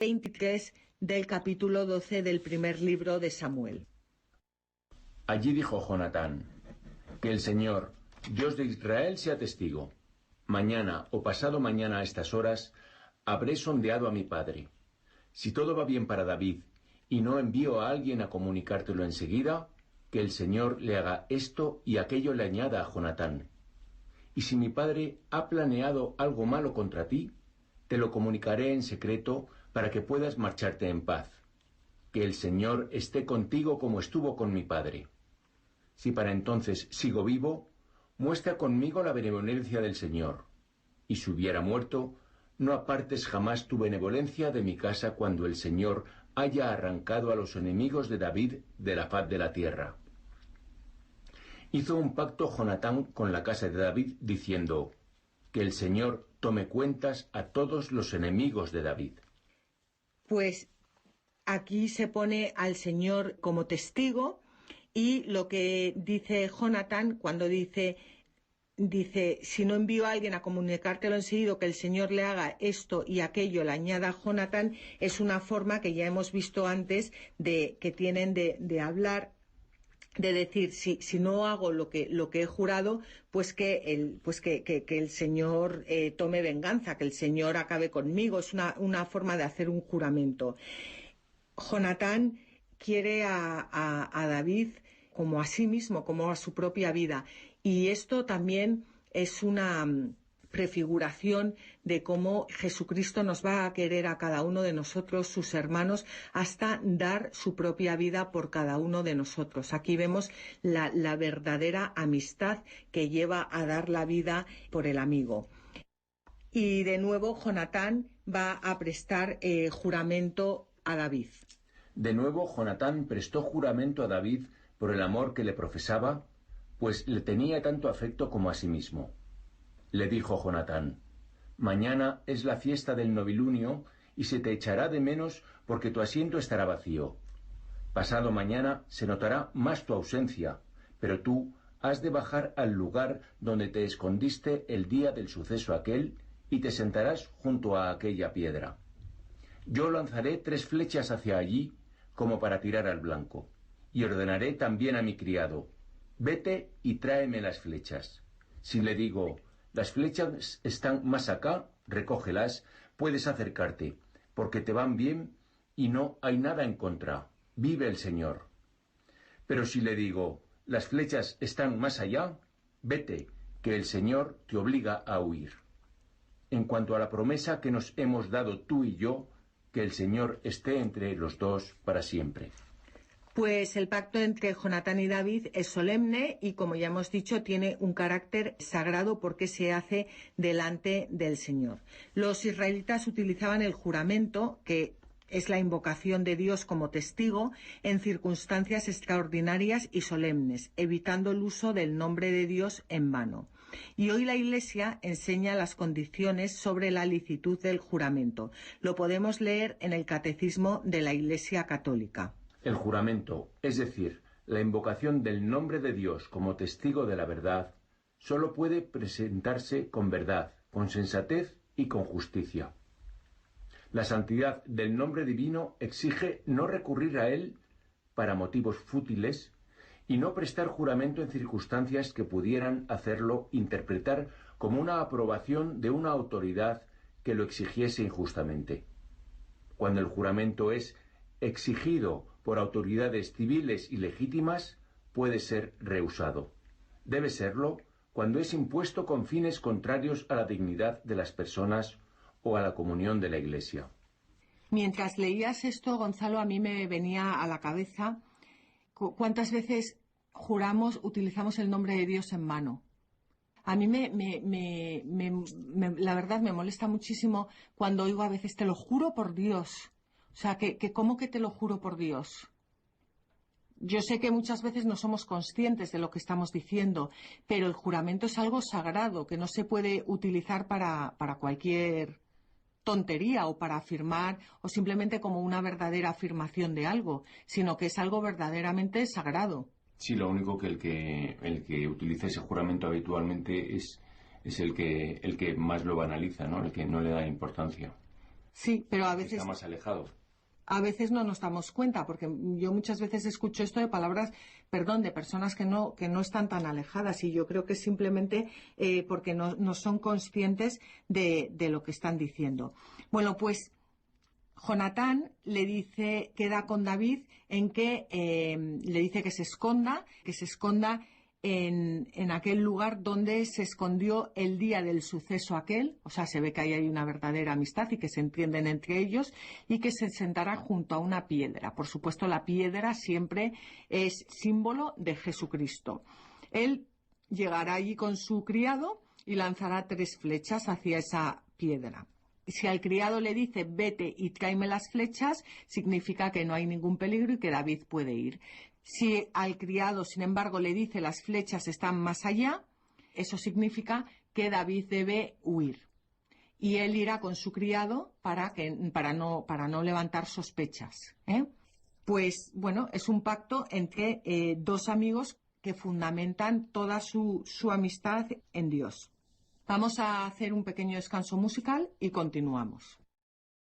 23 del capítulo 12 del primer libro de Samuel. Allí dijo Jonatán: que el Señor, Dios de Israel, sea testigo. Mañana o pasado mañana a estas horas habré sondeado a mi padre. Si todo va bien para David y no envío a alguien a comunicártelo enseguida, que el Señor le haga esto y aquello le añada a Jonatán. Y si mi padre ha planeado algo malo contra ti, te lo comunicaré en secreto para que puedas marcharte en paz. Que el Señor esté contigo como estuvo con mi padre. Si para entonces sigo vivo, muestra conmigo la benevolencia del Señor. Y si hubiera muerto, no apartes jamás tu benevolencia de mi casa cuando el Señor haya arrancado a los enemigos de David de la faz de la tierra. Hizo un pacto Jonatán con la casa de David, diciendo: que el Señor tome cuentas a todos los enemigos de David. Pues aquí se pone al Señor como testigo, y lo que dice Jonatán cuando dice, si no envío a alguien a comunicártelo enseguida, que el Señor le haga esto y aquello, le añada a Jonatán, es una forma que ya hemos visto antes que tienen de hablar, de decir, si no hago lo que he jurado, pues que el Señor tome venganza, que el Señor acabe conmigo. Es una forma de hacer un juramento. Jonatán quiere a David como a sí mismo, como a su propia vida, y esto también es una prefiguración de cómo Jesucristo nos va a querer a cada uno de nosotros, sus hermanos, hasta dar su propia vida por cada uno de nosotros. Aquí vemos la verdadera amistad que lleva a dar la vida por el amigo. Y de nuevo Jonatán va a prestar juramento a David. De nuevo Jonatán prestó juramento a David por el amor que le profesaba, pues le tenía tanto afecto como a sí mismo. Le dijo Jonatán: mañana es la fiesta del novilunio y se te echará de menos porque tu asiento estará vacío. Pasado mañana se notará más tu ausencia, pero tú has de bajar al lugar donde te escondiste el día del suceso aquel y te sentarás junto a aquella piedra. Yo lanzaré 3 flechas hacia allí como para tirar al blanco, y ordenaré también a mi criado: vete y tráeme las flechas. Si le digo: las flechas están más acá, recógelas, puedes acercarte, porque te van bien y no hay nada en contra. Vive el Señor. Pero si le digo: las flechas están más allá, vete, que el Señor te obliga a huir. En cuanto a la promesa que nos hemos dado tú y yo, que el Señor esté entre los dos para siempre. Pues el pacto entre Jonatán y David es solemne y, como ya hemos dicho, tiene un carácter sagrado porque se hace delante del Señor. Los israelitas utilizaban el juramento, que es la invocación de Dios como testigo, en circunstancias extraordinarias y solemnes, evitando el uso del nombre de Dios en vano. Y hoy la Iglesia enseña las condiciones sobre la licitud del juramento. Lo podemos leer en el Catecismo de la Iglesia Católica. El juramento, es decir, la invocación del nombre de Dios como testigo de la verdad, sólo puede presentarse con verdad, con sensatez y con justicia. La santidad del nombre divino exige no recurrir a él para motivos fútiles y no prestar juramento en circunstancias que pudieran hacerlo interpretar como una aprobación de una autoridad que lo exigiese injustamente. Cuando el juramento es exigido por autoridades civiles y legítimas, puede ser rehusado. Debe serlo cuando es impuesto con fines contrarios a la dignidad de las personas o a la comunión de la Iglesia. Mientras leías esto, Gonzalo, a mí me venía a la cabeza cuántas veces utilizamos el nombre de Dios en vano. A mí la verdad me molesta muchísimo cuando oigo a veces: te lo juro por Dios. O sea, ¿cómo que te lo juro por Dios? Yo sé que muchas veces no somos conscientes de lo que estamos diciendo, pero el juramento es algo sagrado que no se puede utilizar para cualquier tontería o para afirmar o simplemente como una verdadera afirmación de algo, sino que es algo verdaderamente sagrado. Sí, lo único que el que utiliza ese juramento habitualmente es el que más lo banaliza, ¿no? El que no le da importancia. Sí, pero a que veces está más alejado. no nos damos cuenta, porque yo muchas veces escucho esto de palabras, perdón, de personas que no están tan alejadas, y yo creo que es simplemente porque no son conscientes de lo que están diciendo. Bueno, pues Jonatán le dice, queda con David en que le dice que se esconda en aquel lugar donde se escondió el día del suceso aquel. O sea, se ve que ahí hay una verdadera amistad y que se entienden entre ellos, y que se sentará junto a una piedra. Por supuesto, la piedra siempre es símbolo de Jesucristo. Él llegará allí con su criado y lanzará 3 flechas hacia esa piedra. Si al criado le dice vete y tráeme las flechas, significa que no hay ningún peligro y que David puede ir. Si al criado, sin embargo, le dice las flechas están más allá, eso significa que David debe huir. Y él irá con su criado para no levantar sospechas, ¿eh? Pues bueno, es un pacto entre 2 amigos que fundamentan toda su amistad en Dios. Vamos a hacer un pequeño descanso musical y continuamos.